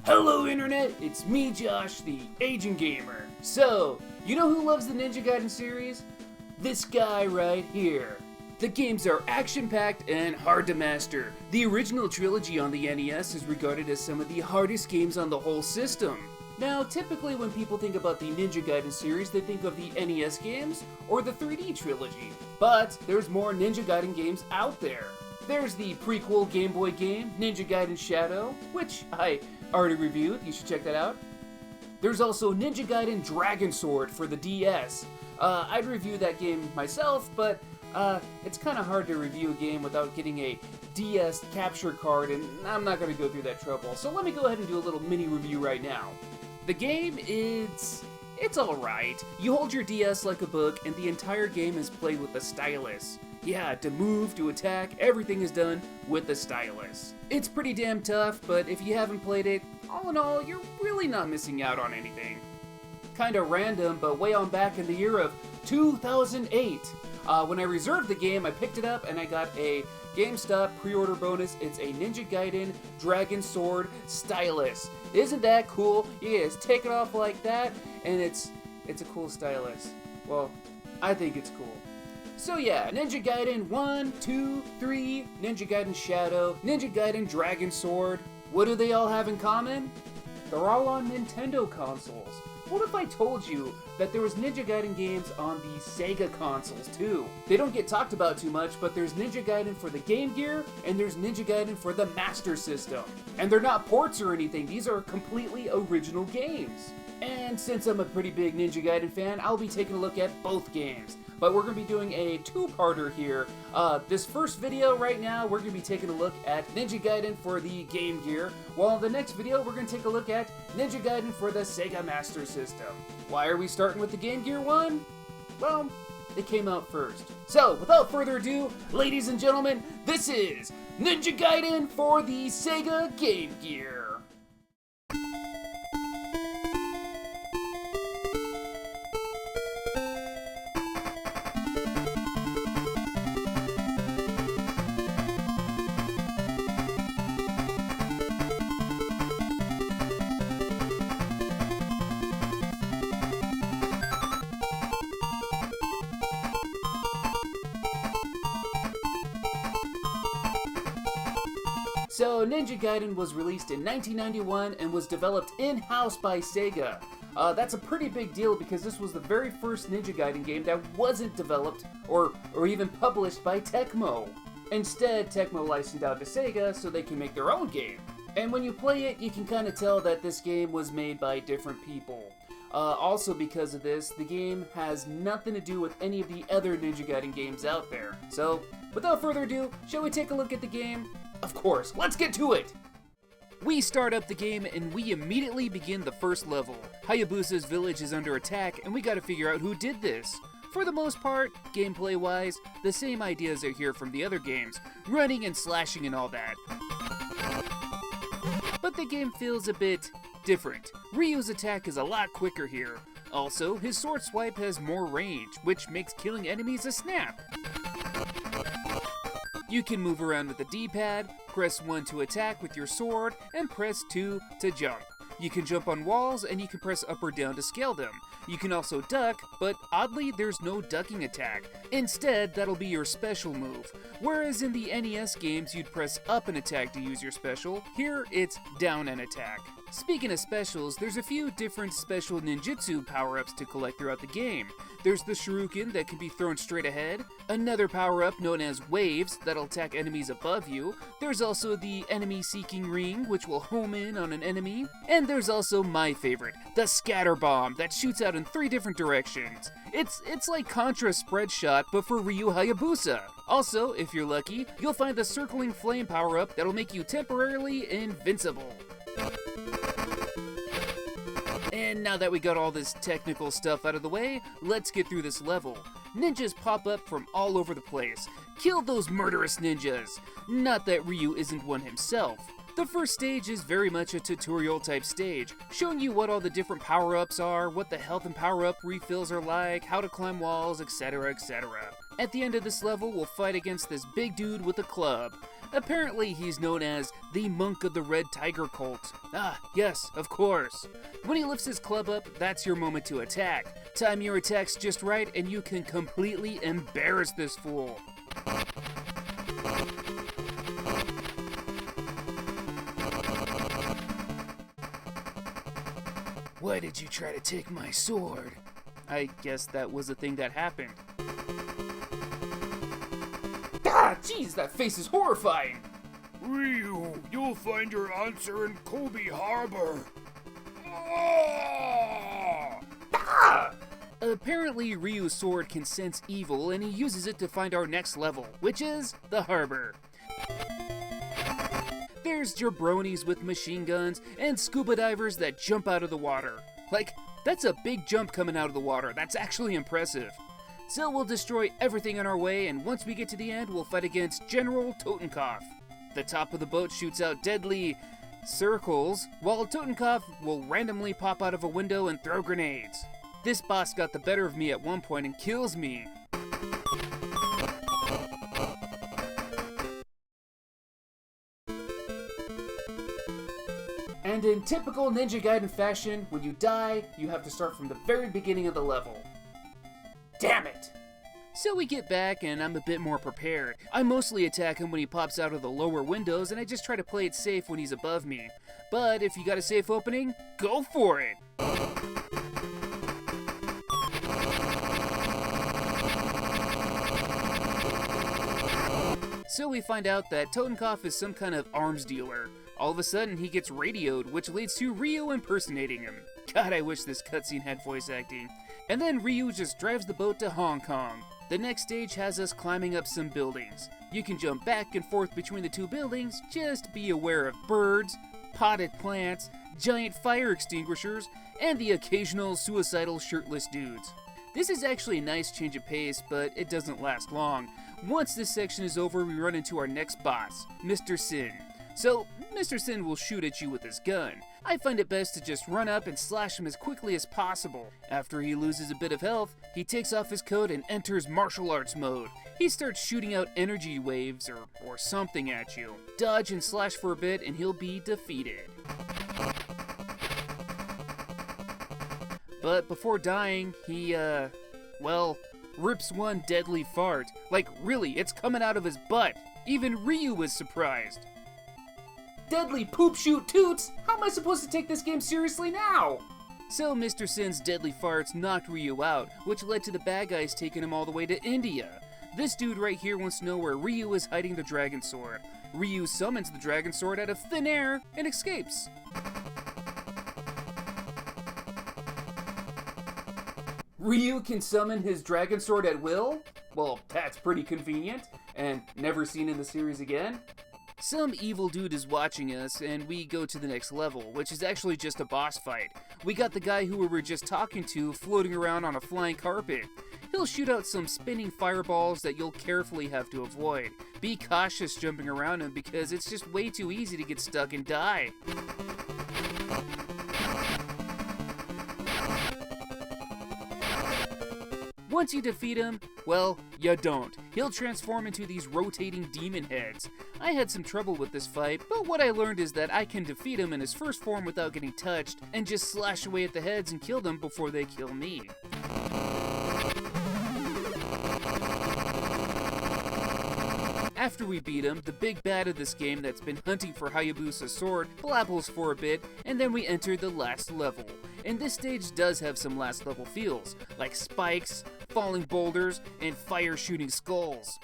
Hello Internet, it's me Josh, the Aging Gamer. So, you know who loves the Ninja Gaiden series? This guy right here. The games are action-packed and hard to master. The original trilogy on the NES is regarded as some of the hardest games on the whole system. Now, typically when people think about the Ninja Gaiden series, they think of the NES games or the 3D trilogy. But there's more Ninja Gaiden games out there. There's the prequel Game Boy game, Ninja Gaiden Shadow, which I already reviewed, you should check that out. There's also Ninja Gaiden Dragon Sword for the DS. I'd review that game myself, but it's kind of hard to review a game without getting a DS capture card, and I'm not going to go through that trouble. So let me go ahead and do a little mini review right now. The game it's alright. You hold your DS like a book, and the entire game is played with a stylus. Yeah, to move, to attack, everything is done with the stylus. It's pretty damn tough, but if you haven't played it, all in all, you're really not missing out on anything. Kinda random, but way on back in the year of 2008. When I reserved the game, I picked it up and I got a GameStop pre-order bonus. It's a Ninja Gaiden Dragon Sword stylus. Isn't that cool? You just take it off like that, and it's a cool stylus. Well, I think it's cool. So yeah, Ninja Gaiden 1, 2, 3, Ninja Gaiden Shadow, Ninja Gaiden Dragon Sword. What do they all have in common? They're all on Nintendo consoles. What if I told you that there was Ninja Gaiden games on the Sega consoles too? They don't get talked about too much, but there's Ninja Gaiden for the Game Gear, and there's Ninja Gaiden for the Master System. And they're not ports or anything, these are completely original games. And since I'm a pretty big Ninja Gaiden fan, I'll be taking a look at both games. But we're going to be doing a two-parter here. This first video right now, we're going to be taking a look at Ninja Gaiden for the Game Gear, while in the next video, we're going to take a look at Ninja Gaiden for the Sega Master System. Why are we starting with the Game Gear one? Well, it came out first. So, without further ado, ladies and gentlemen, this is Ninja Gaiden for the Sega Game Gear. So, Ninja Gaiden was released in 1991 and was developed in-house by Sega. That's a pretty big deal because this was the very first Ninja Gaiden game that wasn't developed or even published by Tecmo. Instead, Tecmo licensed out to Sega so they can make their own game. And when you play it, you can kind of tell that this game was made by different people. Also because of this, the game has nothing to do with any of the other Ninja Gaiden games out there. So, without further ado, shall we take a look at the game? Of course, let's get to it! We start up the game and we immediately begin the first level. Hayabusa's village is under attack and we gotta figure out who did this. For the most part, gameplay-wise, the same ideas are here from the other games, running and slashing and all that. But the game feels a bit different. Ryu's attack is a lot quicker here. Also, his sword swipe has more range, which makes killing enemies a snap. You can move around with the D-pad, press 1 to attack with your sword, and press 2 to jump. You can jump on walls, and you can press up or down to scale them. You can also duck, but oddly there's no ducking attack. Instead, that'll be your special move. Whereas in the NES games you'd press up and attack to use your special, here it's down and attack. Speaking of specials, there's a few different special ninjutsu power-ups to collect throughout the game. There's the shuriken that can be thrown straight ahead, another power-up known as waves that'll attack enemies above you, there's also the enemy-seeking ring which will home in on an enemy, and there's also my favorite, the scatter bomb that shoots out in 3 different directions. It's like Contra spread shot but for Ryu Hayabusa. Also, if you're lucky, you'll find the circling flame power-up that'll make you temporarily invincible. And now that we got all this technical stuff out of the way, let's get through this level. Ninjas pop up from all over the place. Kill those murderous ninjas! Not that Ryu isn't one himself. The first stage is very much a tutorial type stage, showing you what all the different power-ups are, what the health and power-up refills are like, how to climb walls, etc, etc. At the end of this level, we'll fight against this big dude with a club. Apparently he's known as the Monk of the Red Tiger Cult. Ah, yes, of course. When he lifts his club up, that's your moment to attack. Time your attacks just right and you can completely embarrass this fool. Why did you try to take my sword? I guess that was a thing that happened. Ah, jeez, that face is horrifying! Ryu, you'll find your answer in Kobe Harbor. Ah! Apparently Ryu's sword can sense evil and he uses it to find our next level, which is the harbor. There's jabronis with machine guns and scuba divers that jump out of the water. Like, that's a big jump coming out of the water. That's actually impressive. So we'll destroy everything in our way, and once we get to the end, we'll fight against General Totenkopf. The top of the boat shoots out deadly circles, while Totenkopf will randomly pop out of a window and throw grenades. This boss got the better of me at one point and kills me. And in typical Ninja Gaiden fashion, when you die, you have to start from the very beginning of the level. Damn it! So we get back and I'm a bit more prepared. I mostly attack him when he pops out of the lower windows and I just try to play it safe when he's above me. But if you got a safe opening, go for it! So we find out that Totenkopf is some kind of arms dealer. All of a sudden he gets radioed, which leads to Ryu impersonating him. God, I wish this cutscene had voice acting. And then Ryu just drives the boat to Hong Kong. The next stage has us climbing up some buildings. You can jump back and forth between the two buildings, just be aware of birds, potted plants, giant fire extinguishers, and the occasional suicidal shirtless dudes. This is actually a nice change of pace, but it doesn't last long. Once this section is over, we run into our next boss, Mr. Sin. So, Mr. Sin will shoot at you with his gun. I find it best to just run up and slash him as quickly as possible. After he loses a bit of health, he takes off his coat and enters martial arts mode. He starts shooting out energy waves or something at you. Dodge and slash for a bit and he'll be defeated. But before dying, he, rips one deadly fart. Like, really, it's coming out of his butt. Even Ryu was surprised. Deadly poop shoot toots? How am I supposed to take this game seriously now? So Mr. Sin's deadly farts knocked Ryu out, which led to the bad guys taking him all the way to India. This dude right here wants to know where Ryu is hiding the dragon sword. Ryu summons the dragon sword out of thin air and escapes. Ryu can summon his dragon sword at will? Well, that's pretty convenient, and never seen in the series again. Some evil dude is watching us, and we go to the next level, which is actually just a boss fight. We got the guy who we were just talking to floating around on a flying carpet. He'll shoot out some spinning fireballs that you'll carefully have to avoid. Be cautious jumping around him because it's just way too easy to get stuck and die. Once you defeat him, well, you don't. He'll transform into these rotating demon heads. I had some trouble with this fight, but what I learned is that I can defeat him in his first form without getting touched, and just slash away at the heads and kill them before they kill me. After we beat him, the big bad of this game that's been hunting for Hayabusa's sword blabbles for a bit, and then we enter the last level. And this stage does have some last level feels, like spikes, falling boulders, and fire shooting skulls.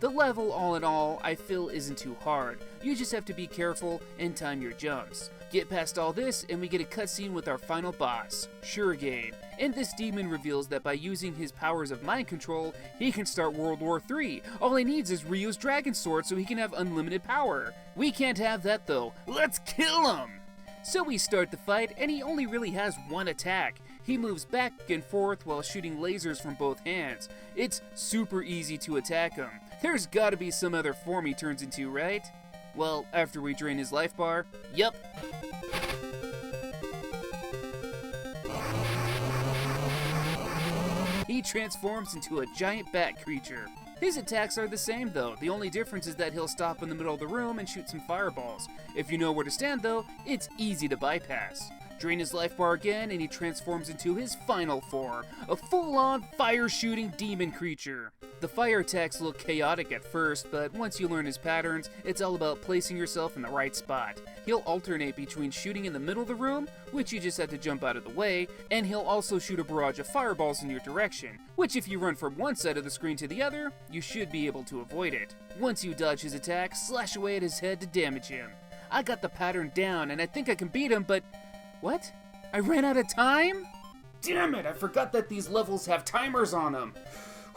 The level, all in all, I feel isn't too hard. You just have to be careful and time your jumps. Get past all this, and we get a cutscene with our final boss, Gaiden. And this demon reveals that by using his powers of mind control, he can start World War III. All he needs is Ryu's dragon sword so he can have unlimited power. We can't have that though. Let's kill him! So we start the fight, and he only really has one attack. He moves back and forth while shooting lasers from both hands. It's super easy to attack him. There's gotta be some other form he turns into, right? Well, after we drain his life bar, yup. He transforms into a giant bat creature. His attacks are the same though, the only difference is that he'll stop in the middle of the room and shoot some fireballs. If you know where to stand though, it's easy to bypass. Drain his life bar again and he transforms into his final form, a full-on fire-shooting demon creature. The fire attacks look chaotic at first, but once you learn his patterns, it's all about placing yourself in the right spot. He'll alternate between shooting in the middle of the room, which you just have to jump out of the way, and he'll also shoot a barrage of fireballs in your direction, which if you run from one side of the screen to the other, you should be able to avoid it. Once you dodge his attack, slash away at his head to damage him. I got the pattern down and I think I can beat him, but what? I ran out of time? Damn it, I forgot that these levels have timers on them.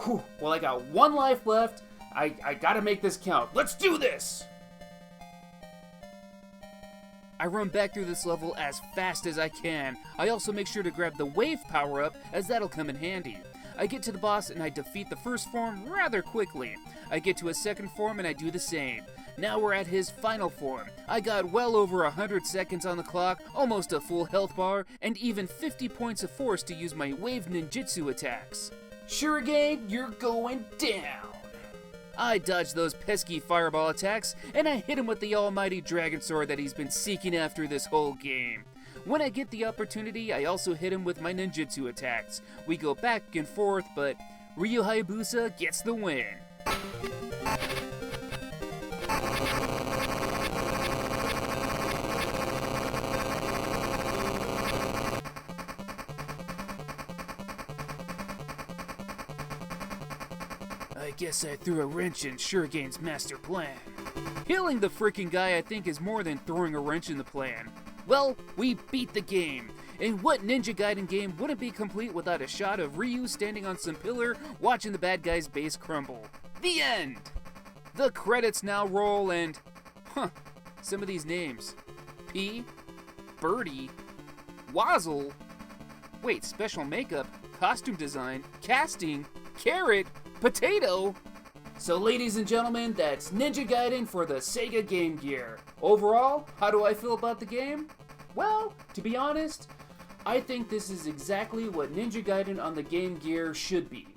Whew, well, I got one life left. I gotta make this count. Let's do this! I run back through this level as fast as I can. I also make sure to grab the wave power-up, as that'll come in handy. I get to the boss and I defeat the first form rather quickly. I get to a second form and I do the same. Now we're at his final form. I got well over 100 seconds on the clock, almost a full health bar, and even 50 points of force to use my wave ninjutsu attacks. Shuriken, you're going down! I dodge those pesky fireball attacks, and I hit him with the almighty dragon sword that he's been seeking after this whole game. When I get the opportunity, I also hit him with my ninjutsu attacks. We go back and forth, but Ryu Hayabusa gets the win. I guess I threw a wrench in Shuriken's master plan. Killing the freaking guy I think is more than throwing a wrench in the plan. Well, we beat the game. And what Ninja Gaiden game wouldn't be complete without a shot of Ryu standing on some pillar watching the bad guy's base crumble? The end! The credits now roll and... some of these names. P, Birdie, Wazzle, wait, special makeup, costume design, casting, carrot, potato. So ladies and gentlemen, that's Ninja Gaiden for the Sega Game Gear. Overall, how do I feel about the game? Well, to be honest, I think this is exactly what Ninja Gaiden on the Game Gear should be.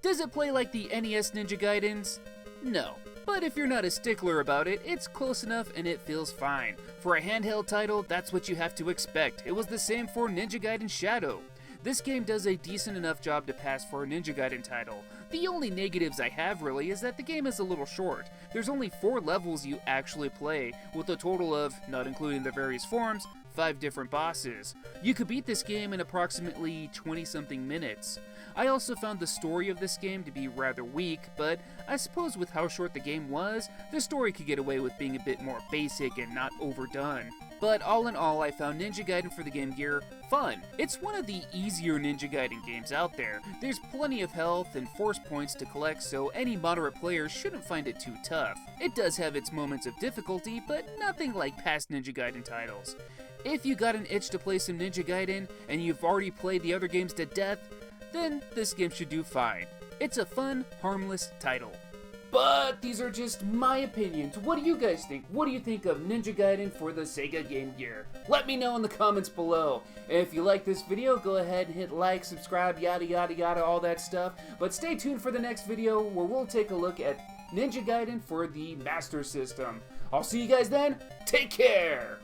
Does it play like the NES Ninja Gaidens? No. But if you're not a stickler about it, it's close enough and it feels fine. For a handheld title, that's what you have to expect. It was the same for Ninja Gaiden Shadow. This game does a decent enough job to pass for a Ninja Gaiden title. The only negatives I have really is that the game is a little short. There's only 4 levels you actually play, with a total of, not including the various forms, 5 different bosses. You could beat this game in approximately 20-something minutes. I also found the story of this game to be rather weak, but I suppose with how short the game was, the story could get away with being a bit more basic and not overdone. But all in all, I found Ninja Gaiden for the Game Gear fun. It's one of the easier Ninja Gaiden games out there. There's plenty of health and force points to collect, so any moderate player shouldn't find it too tough. It does have its moments of difficulty, but nothing like past Ninja Gaiden titles. If you got an itch to play some Ninja Gaiden, and you've already played the other games to death, then this game should do fine. It's a fun, harmless title. But these are just my opinions. What do you guys think? What do you think of Ninja Gaiden for the Sega Game Gear? Let me know in the comments below. And if you like this video, go ahead and hit like, subscribe, yada yada yada, all that stuff. But stay tuned for the next video where we'll take a look at Ninja Gaiden for the Master System. I'll see you guys then. Take care!